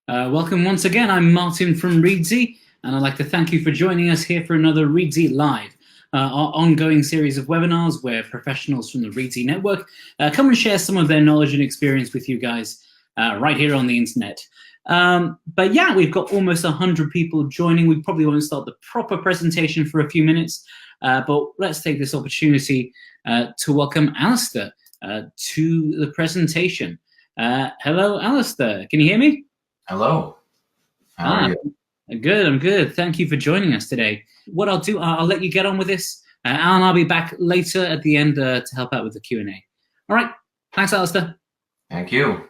Welcome once again. I'm Martin from Reedsy, and I'd like to thank you for joining us here for another Reedsy Live, our ongoing series of webinars where professionals from the Reedsy network come and share some of their knowledge and experience with you guys right here on the internet. But yeah, we've got almost 100 people joining. We probably won't start the proper presentation for a few minutes, but let's take this opportunity to welcome Allister to the presentation. Hello, Allister. Can you hear me? Hello. How are you? Good, I'm good. Thank you for joining us today. What I'll do, I'll let you get on with this, and I'll be back later at the end to help out with the Q&A. All right. Thanks, Allister. Thank you.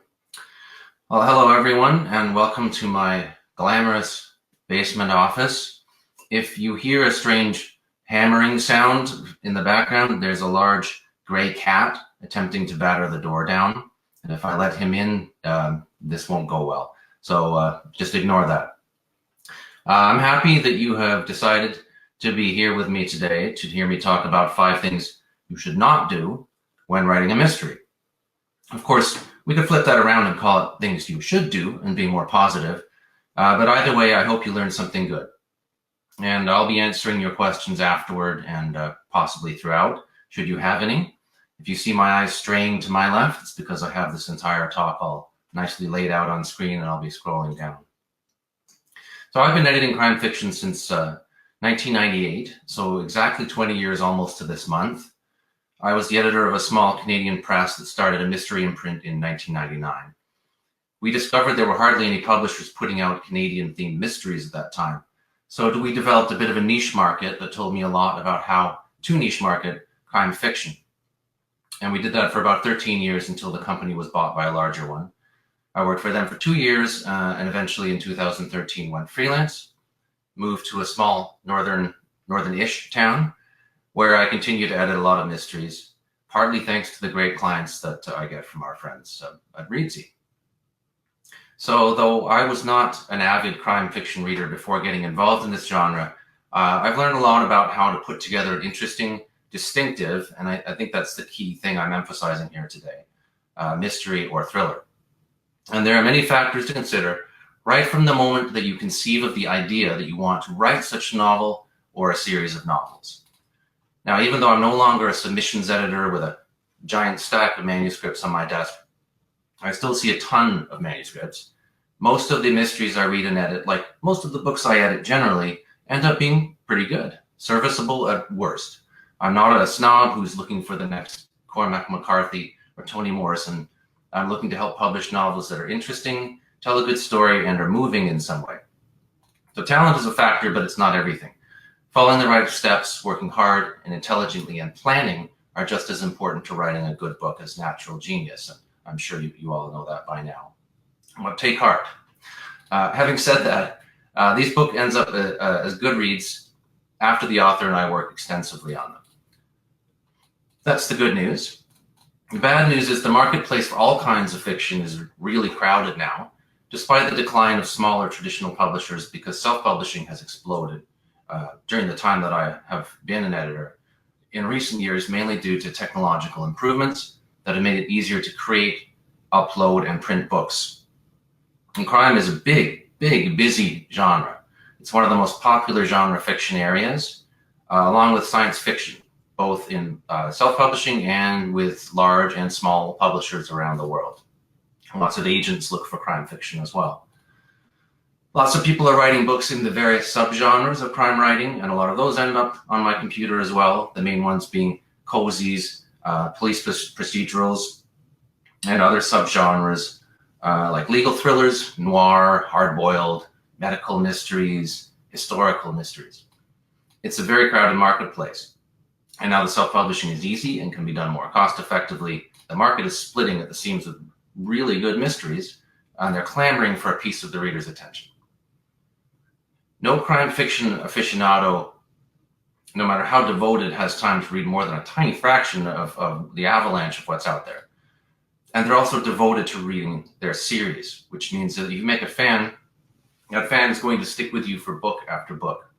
Well, hello, everyone, and welcome to my glamorous basement office. If you hear a strange hammering sound in the background, there's a large gray cat attempting to batter the door down. And if I let him in, this won't go well. So just ignore that. I'm happy that you have decided to be here with me today to hear me talk about 5 things you should not do when writing a mystery. Of course, we could flip that around and call it things you should do and be more positive. But either way, I hope you learned something good. And I'll be answering your questions afterward and possibly throughout, should you have any. If you see my eyes straying to my left, it's because I have this entire talk all nicely laid out on screen, and I'll be scrolling down. So I've been editing crime fiction since 1998, so exactly 20 years almost to this month. I was the editor of a small Canadian press that started a mystery imprint in 1999. We discovered there were hardly any publishers putting out Canadian-themed mysteries at that time, so we developed a bit of a niche market that told me a lot about how to niche market crime fiction. And we did that for about 13 years until the company was bought by a larger one. I worked for them for 2 years and eventually in 2013 went freelance, moved to a small northern-ish town where I continue to edit a lot of mysteries, partly thanks to the great clients that I get from our friends at Reedsy. So though I was not an avid crime fiction reader before getting involved in this genre, I've learned a lot about how to put together an interesting, distinctive, and I think that's the key thing I'm emphasizing here today, mystery or thriller. And there are many factors to consider right from the moment that you conceive of the idea that you want to write such a novel or a series of novels. Now, even though I'm no longer a submissions editor with a giant stack of manuscripts on my desk, I still see a ton of manuscripts. Most of the mysteries I read and edit, like most of the books I edit generally, end up being pretty good, serviceable at worst. I'm not a snob who's looking for the next Cormac McCarthy or Toni Morrison. I'm looking to help publish novels that are interesting, tell a good story, and are moving in some way. So talent is a factor, but it's not everything. Following the right steps, working hard and intelligently, and planning are just as important to writing a good book as natural genius. And I'm sure you all know that by now. But take heart. Having said that, these books ends up as good reads after the author and I work extensively on them. That's the good news. The bad news is the marketplace for all kinds of fiction is really crowded now, despite the decline of smaller traditional publishers, because self-publishing has exploded during the time that I have been an editor in recent years, mainly due to technological improvements that have made it easier to create, upload, and print books. And crime is a big, busy genre. It's one of the most popular genre fiction areas, along with science fiction, both in self-publishing and with large and small publishers around the world. Lots of agents look for crime fiction as well. Lots of people are writing books in the various subgenres of crime writing, and a lot of those end up on my computer as well, the main ones being cozies, police procedurals, and other subgenres like legal thrillers, noir, hard-boiled, medical mysteries, historical mysteries. It's a very crowded marketplace. And now the self-publishing is easy and can be done more cost-effectively. The market is splitting at the seams with really good mysteries, and they're clamoring for a piece of the reader's attention. No crime fiction aficionado, no matter how devoted, has time to read more than a tiny fraction of the avalanche of what's out there. And they're also devoted to reading their series, which means that if you make a fan, that fan is going to stick with you for book after book.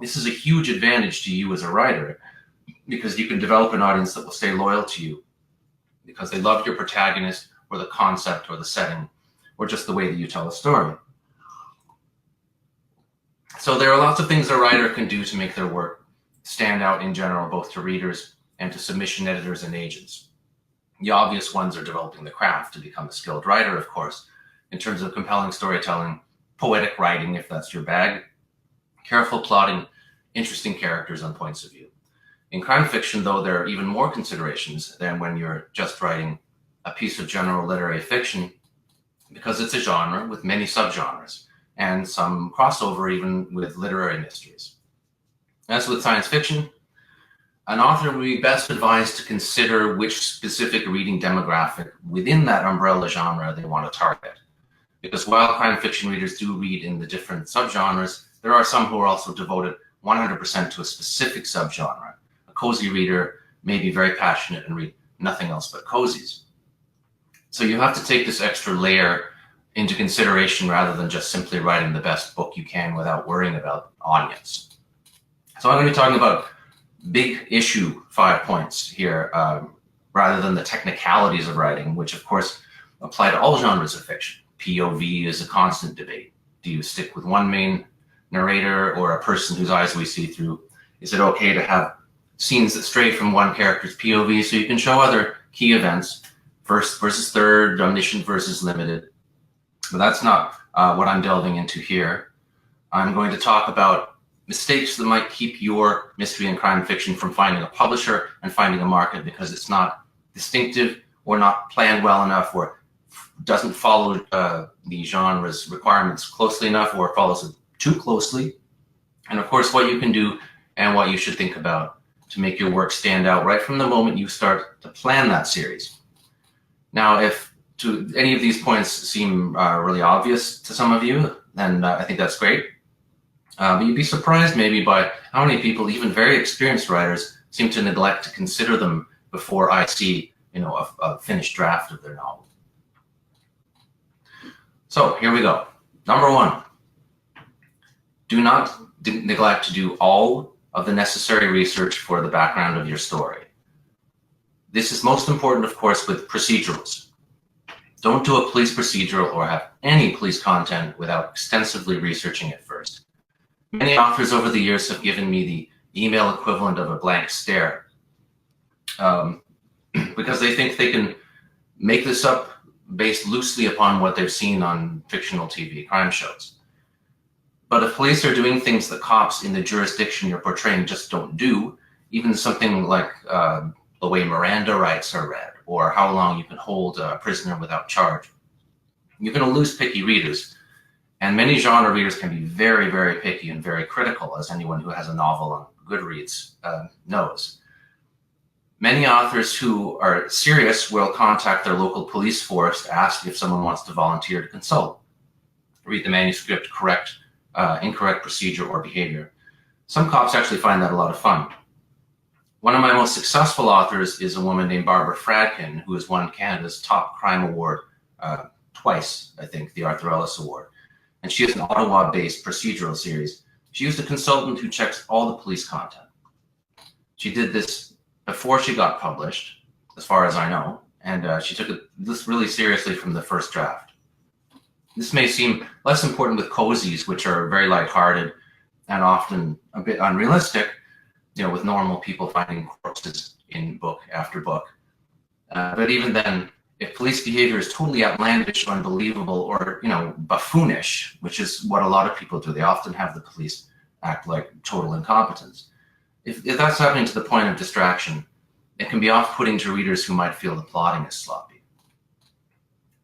This is a huge advantage to you as a writer, because you can develop an audience that will stay loyal to you because they love your protagonist or the concept or the setting, or just the way that you tell a story. So there are lots of things a writer can do to make their work stand out in general, both to readers and to submission editors and agents. The obvious ones are developing the craft to become a skilled writer, of course, in terms of compelling storytelling, poetic writing, if that's your bag, careful plotting, interesting characters and points of view. In crime fiction, though, there are even more considerations than when you're just writing a piece of general literary fiction, because it's a genre with many subgenres and some crossover even with literary mysteries. As with science fiction, an author would be best advised to consider which specific reading demographic within that umbrella genre they want to target. Because while crime fiction readers do read in the different subgenres, there are some who are also devoted 100% to a specific subgenre. A cozy reader may be very passionate and read nothing else but cozies. So you have to take this extra layer into consideration rather than just simply writing the best book you can without worrying about audience. So I'm going to be talking about big issue 5 points here, rather than the technicalities of writing, which of course apply to all genres of fiction. POV is a constant debate. Do you stick with one main narrator or a person whose eyes we see through? Is it okay to have scenes that stray from one character's POV so you can show other key events, first versus third, omniscient versus limited? But that's not what I'm delving into here. I'm going to talk about mistakes that might keep your mystery and crime fiction from finding a publisher and finding a market because it's not distinctive or not planned well enough or doesn't follow the genre's requirements closely enough or follows it too closely. And of course, what you can do and what you should think about to make your work stand out right from the moment you start to plan that series. Now, if to any of these points seem really obvious to some of you, then I think that's great. But you'd be surprised maybe by how many people, even very experienced writers, seem to neglect to consider them before I see, a finished draft of their novel. So here we go. Number 1, do not neglect to do all of the necessary research for the background of your story. This is most important, of course, with procedurals. Don't do a police procedural or have any police content without extensively researching it first. Many authors over the years have given me the email equivalent of a blank stare because they think they can make this up based loosely upon what they've seen on fictional TV crime shows. But if police are doing things that cops in the jurisdiction you're portraying just don't do, even something like the way Miranda rights are read, or how long you can hold a prisoner without charge, you're going to lose picky readers. And many genre readers can be very, very picky and very critical, as anyone who has a novel on Goodreads knows. Many authors who are serious will contact their local police force to ask if someone wants to volunteer to consult, read the manuscript, correct incorrect procedure or behavior. Some cops actually find that a lot of fun. One of my most successful authors is a woman named Barbara Fradkin, who has won Canada's top crime award twice, I think, the Arthur Ellis Award. And she has an Ottawa-based procedural series. She used a consultant who checks all the police content. She did this before she got published, as far as I know, and she took this really seriously from the first draft. This may seem less important with cozies, which are very lighthearted and often a bit unrealistic, with normal people finding corpses in book after book. But even then, if police behavior is totally outlandish, unbelievable, or buffoonish, which is what a lot of people do, they often have the police act like total incompetence. If that's happening to the point of distraction, it can be off-putting to readers who might feel the plotting is sloppy.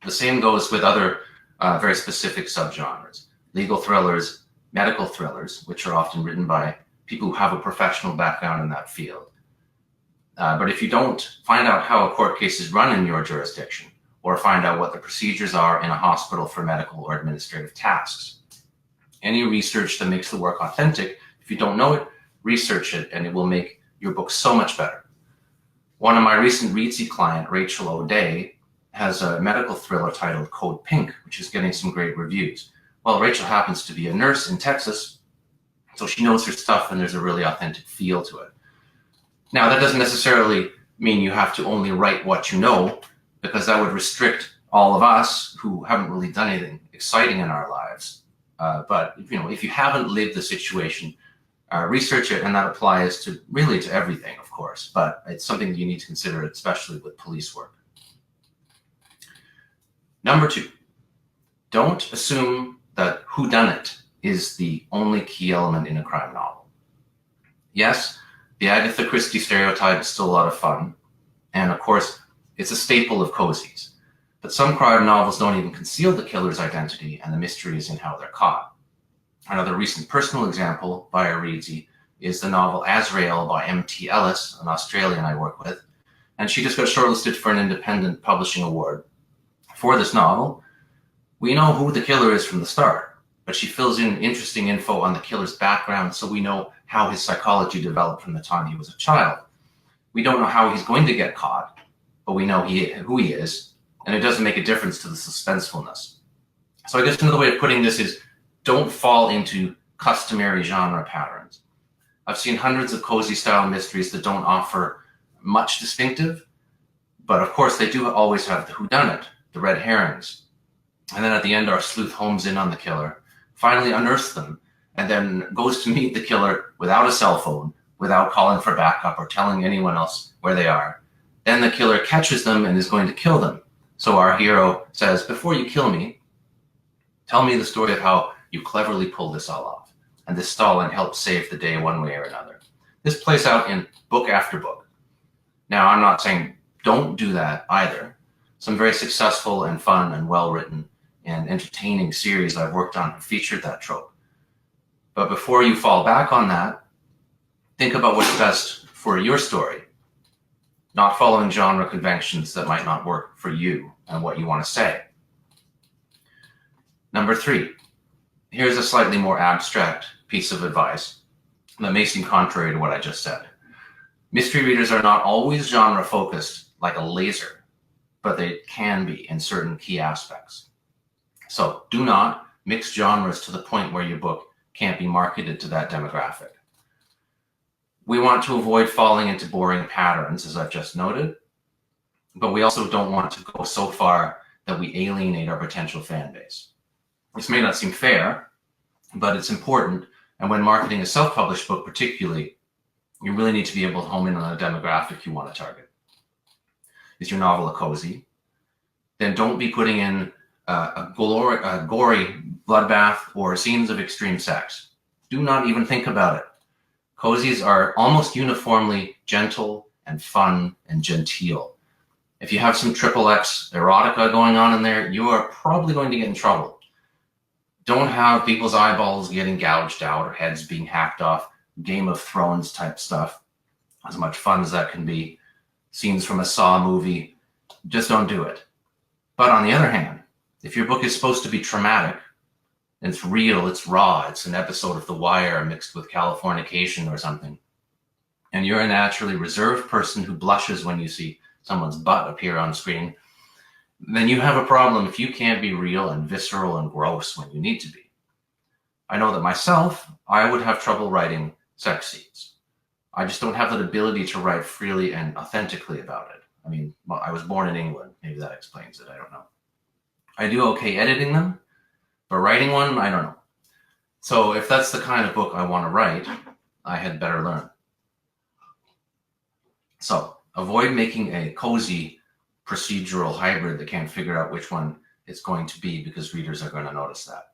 The same goes with other very specific subgenres: legal thrillers, medical thrillers, which are often written by people who have a professional background in that field. But if you don't find out how a court case is run in your jurisdiction, or find out what the procedures are in a hospital for medical or administrative tasks, any research that makes the work authentic, if you don't know it, research it, and it will make your book so much better. One of my recent Reedsy client, Rachel O'Day, has a medical thriller titled Code Pink, which is getting some great reviews. Well, Rachel happens to be a nurse in Texas, so she knows her stuff and there's a really authentic feel to it. Now, that doesn't necessarily mean you have to only write what you know, because that would restrict all of us who haven't really done anything exciting in our lives. But if you haven't lived the situation, research it, and that applies to everything, of course. But it's something that you need to consider, especially with police work. Number 2, don't assume that whodunit is the only key element in a crime novel. Yes, the Agatha Christie stereotype is still a lot of fun, and of course, it's a staple of cozies. But some crime novels don't even conceal the killer's identity, and the mystery is in how they're caught. Another recent personal example by a Reedsy is the novel Azrael by M.T. Ellis, an Australian I work with, and she just got shortlisted for an independent publishing award. For this novel, we know who the killer is from the start, but she fills in interesting info on the killer's background so we know how his psychology developed from the time he was a child. We don't know how he's going to get caught, but we know who he is, and it doesn't make a difference to the suspensefulness. So I guess another way of putting this is, don't fall into customary genre patterns. I've seen hundreds of cozy-style mysteries that don't offer much distinctive, but of course they do always have the whodunit, the red herrings. And then at the end, our sleuth homes in on the killer, finally unearths them, and then goes to meet the killer without a cell phone, without calling for backup or telling anyone else where they are. Then the killer catches them and is going to kill them. So our hero says, before you kill me, tell me the story of how you cleverly pulled this all off. And this Stalin helped save the day one way or another. This plays out in book after book. Now, I'm not saying don't do that either. Some very successful and fun and well-written and entertaining series I've worked on have featured that trope. But before you fall back on that, think about what's best for your story, not following genre conventions that might not work for you and what you want to say. Number 3, here's a slightly more abstract piece of advice that may seem contrary to what I just said. Mystery readers are not always genre focused like a laser, but they can be in certain key aspects. So do not mix genres to the point where your book can't be marketed to that demographic. We want to avoid falling into boring patterns, as I've just noted, but we also don't want to go so far that we alienate our potential fan base. This may not seem fair, but it's important, and when marketing a self-published book particularly, you really need to be able to home in on a demographic you want to target. Is your novel a cozy? Then don't be putting in a gory bloodbath or scenes of extreme sex. Do not even think about it. Cozies are almost uniformly gentle and fun and genteel. If you have some XXX erotica going on in there, you are probably going to get in trouble. Don't have people's eyeballs getting gouged out or heads being hacked off, Game of Thrones type stuff. As much fun as that can be, scenes from a Saw movie, just don't do it. But on the other hand, if your book is supposed to be traumatic, and it's real, it's raw, it's an episode of The Wire mixed with Californication or something, and you're a naturally reserved person who blushes when you see someone's butt appear on screen, then you have a problem if you can't be real and visceral and gross when you need to be. I know that myself, I would have trouble writing sex scenes. I just don't have that ability to write freely and authentically about it. I mean, I was born in England. Maybe that explains it. I don't know. I do okay editing them, but writing one, I don't know. So if that's the kind of book I want to write, I had better learn. So avoid making a cozy procedural hybrid that can't figure out which one it's going to be, because readers are going to notice that.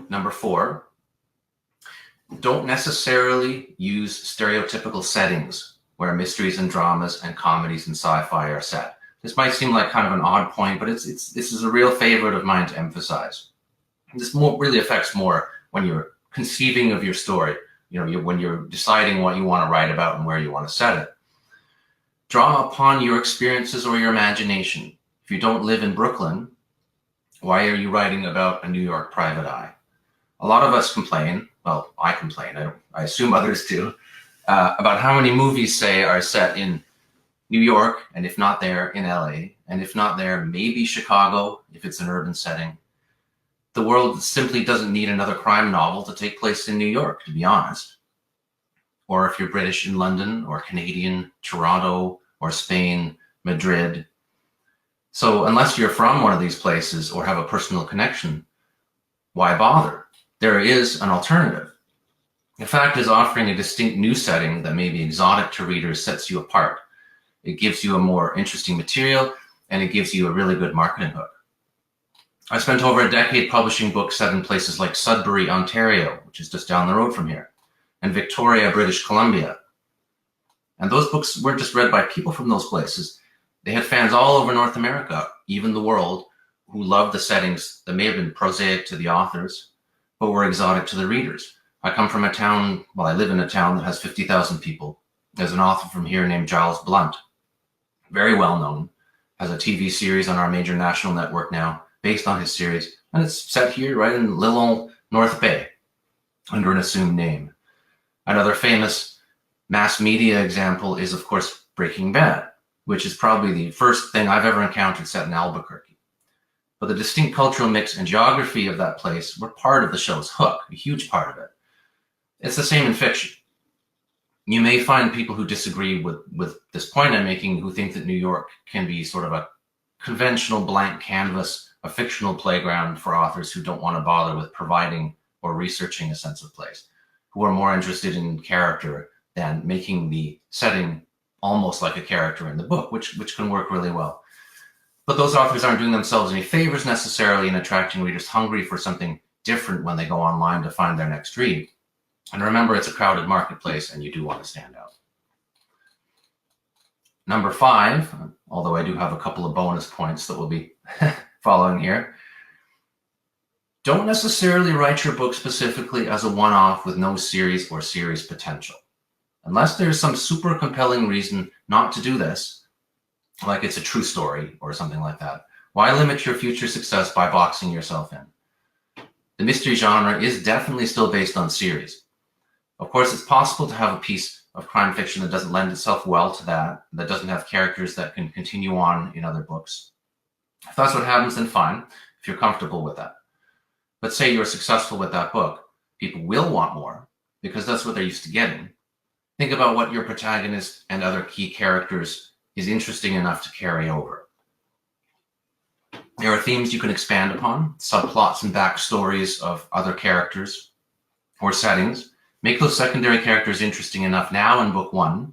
Number 4, don't necessarily use stereotypical settings where mysteries and dramas and comedies and sci-fi are set. This might seem like kind of an odd point, but this is a real favorite of mine to emphasize. This really affects more when you're conceiving of your story, when you're deciding what you want to write about and where you want to set it. Draw upon your experiences or your imagination. If you don't live in Brooklyn, why are you writing about a New York private eye? A lot of us complain, well, I complain, I assume others do, about how many movies, say, are set in New York, and if not there, in LA, and if not there, maybe Chicago, if it's an urban setting. The world simply doesn't need another crime novel to take place in New York, to be honest. Or if you're British, in London, or Canadian, Toronto, or Spain, Madrid, So unless you're from one of these places or have a personal connection, why bother? There is an alternative. The fact is, offering a distinct new setting that may be exotic to readers sets you apart. It gives you a more interesting material, and it gives you a really good marketing hook. I spent over a decade publishing books set in places like Sudbury, Ontario, which is just down the road from here, and Victoria, British Columbia. And those books weren't just read by people from those places. They had fans all over North America, even the world, who loved the settings that may have been prosaic to the authors, but were exotic to the readers. I come from a town, I live in a town that has 50,000 people. There's an author from here named Giles Blunt, very well known, has a TV series on our major national network now, based on his series, and it's set here right in little old North Bay, under an assumed name. Another famous mass media example is, of course, Breaking Bad, which is probably the first thing I've ever encountered set in Albuquerque. But the distinct cultural mix and geography of that place were part of the show's hook, a huge part of it. It's the same in fiction. You may find people who disagree with this point I'm making, who think that New York can be sort of a conventional blank canvas, a fictional playground for authors who don't want to bother with providing or researching a sense of place, who are more interested in character than making the setting almost like a character in the book, which can work really well. But those authors aren't doing themselves any favors necessarily in attracting readers hungry for something different when they go online to find their next read. And remember, it's a crowded marketplace and you do want to stand out. Number 5, although I do have a couple of bonus points that will be following here. Don't necessarily write your book specifically as a one-off with no series or series potential. Unless there's some super compelling reason not to do this, like it's a true story or something like that, why limit your future success by boxing yourself in? The mystery genre is definitely still based on series. Of course, it's possible to have a piece of crime fiction that doesn't lend itself well to that doesn't have characters that can continue on in other books. If that's what happens, then fine, if you're comfortable with that. But say you're successful with that book, people will want more because that's what they're used to getting. Think about what your protagonist and other key characters is interesting enough to carry over. There are themes you can expand upon, subplots and backstories of other characters or settings. Make those secondary characters interesting enough now in book 1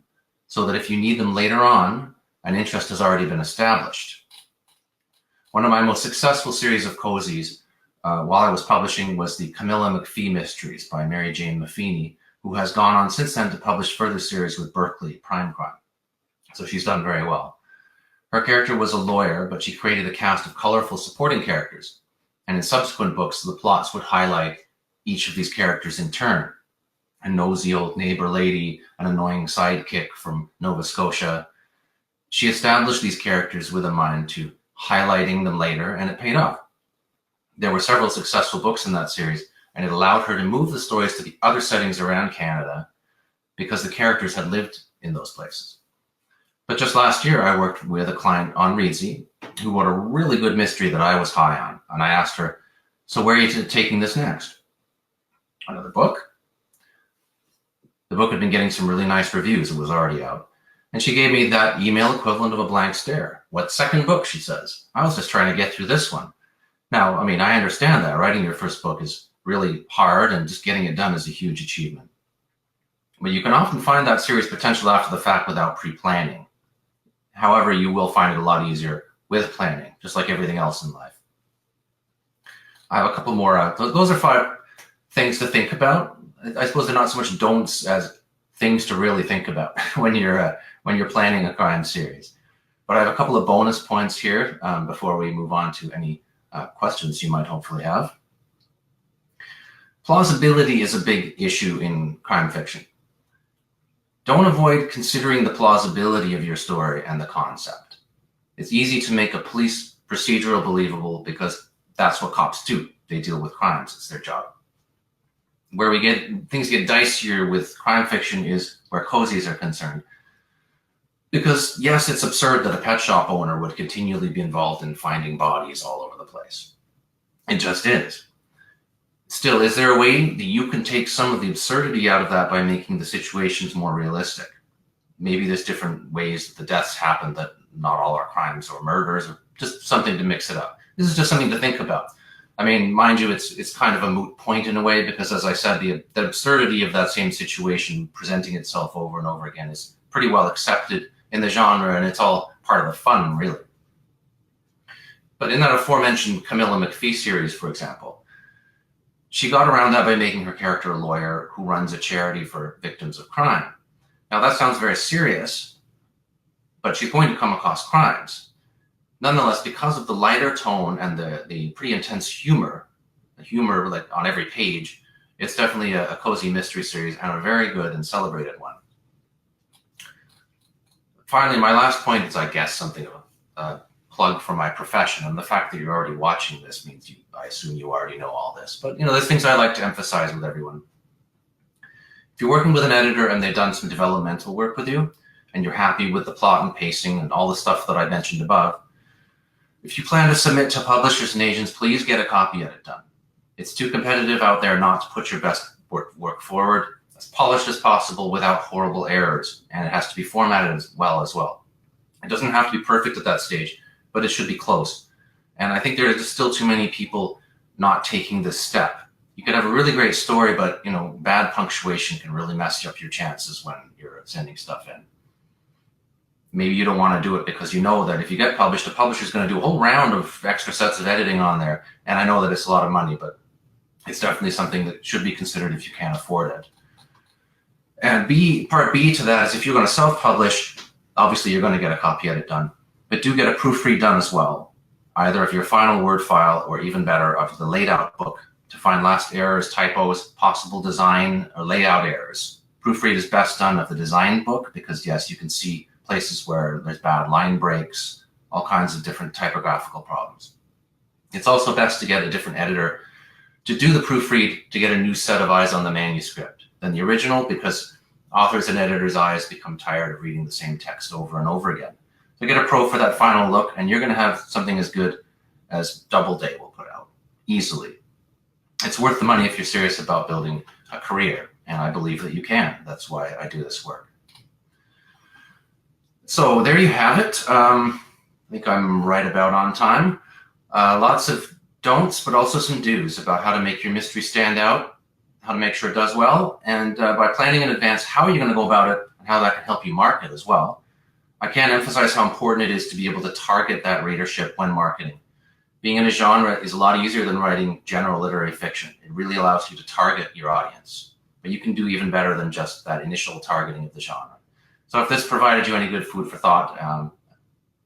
so that if you need them later on, an interest has already been established. One of my most successful series of cozies while I was publishing was the Camilla McPhee Mysteries by Mary Jane Maffini, who has gone on since then to publish further series with Berkeley, Prime Crime. So she's done very well. Her character was a lawyer, but she created a cast of colorful supporting characters. And in subsequent books, the plots would highlight each of these characters in turn. A nosy old neighbor lady, an annoying sidekick from Nova Scotia. She established these characters with a mind to highlighting them later, and it paid off. There were several successful books in that series, and it allowed her to move the stories to the other settings around Canada because the characters had lived in those places. But just last year, I worked with a client on Reedsy who wrote a really good mystery that I was high on. And I asked her, so where are you taking this next? Another book? The book had been getting some really nice reviews. It was already out. And she gave me that email equivalent of a blank stare. What second book, she says. I was just trying to get through this one. Now, I mean, I understand that. Writing your first book is really hard, and just getting it done is a huge achievement. But you can often find that series potential after the fact without pre-planning. However, you will find it a lot easier with planning, just like everything else in life. I have a couple more. Those are 5 things to think about. I suppose they're not so much don'ts as things to really think about when you're planning a crime series. But I have a couple of bonus points here before we move on to any questions you might hopefully have. Plausibility is a big issue in crime fiction. Don't avoid considering the plausibility of your story and the concept. It's easy to make a police procedural believable because that's what cops do. They deal with crimes. It's their job. Where things get dicier with crime fiction is where cozies are concerned. Because yes, it's absurd that a pet shop owner would continually be involved in finding bodies all over the place. It just is. Still, is there a way that you can take some of the absurdity out of that by making the situations more realistic? Maybe there's different ways that the deaths happen that not all are crimes or murders, or just something to mix it up. This is just something to think about. I mean, mind you, it's kind of a moot point in a way, because as I said, the absurdity of that same situation presenting itself over and over again is pretty well accepted in the genre, and it's all part of the fun, really. But in that aforementioned Camilla McPhee series, for example, she got around that by making her character a lawyer who runs a charity for victims of crime. Now, that sounds very serious, but she's going to come across crimes. Nonetheless, because of the lighter tone and the pretty intense humor, the humor like on every page, it's definitely a cozy mystery series, and a very good and celebrated one. Finally, my last point is, I guess, something of a plug for my profession, and the fact that you're already watching this means I assume you already know all this. But there's things I like to emphasize with everyone. If you're working with an editor and they've done some developmental work with you, and you're happy with the plot and pacing and all the stuff that I mentioned above, if you plan to submit to publishers and agents, please get a copy edit done. It's too competitive out there not to put your best work forward, as polished as possible without horrible errors, and it has to be formatted as well. It doesn't have to be perfect at that stage, but it should be close. And I think there are just still too many people not taking this step. You could have a really great story, but bad punctuation can really mess up your chances when you're sending stuff in. Maybe you don't want to do it because you know that if you get published, the publisher's going to do a whole round of extra sets of editing on there. And I know that it's a lot of money, but it's definitely something that should be considered if you can't afford it. And part B to that is, if you're going to self-publish, obviously you're going to get a copy edit done, but do get a proofread done as well, either of your final Word file or, even better, of the laid out book, to find last errors, typos, possible design or layout errors. Proofread is best done of the design book because, yes, you can see places where there's bad line breaks, all kinds of different typographical problems. It's also best to get a different editor to do the proofread to get a new set of eyes on the manuscript than the original, because authors and editors' eyes become tired of reading the same text over and over again. So get a pro for that final look, and you're going to have something as good as Doubleday will put out, easily. It's worth the money if you're serious about building a career, and I believe that you can. That's why I do this work. So there you have it. I think I'm right about on time. Lots of don'ts, but also some do's about how to make your mystery stand out, how to make sure it does well, and by planning in advance how you're going to go about it and how that can help you market as well. I can't emphasize how important it is to be able to target that readership when marketing. Being in a genre is a lot easier than writing general literary fiction. It really allows you to target your audience, but you can do even better than just that initial targeting of the genre. So if this provided you any good food for thought,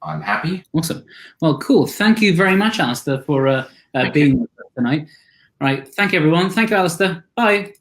I'm happy. Awesome. Well, cool. Thank you very much, Allister, for being with us tonight. All right. Thank you, everyone. Thank you, Allister. Bye.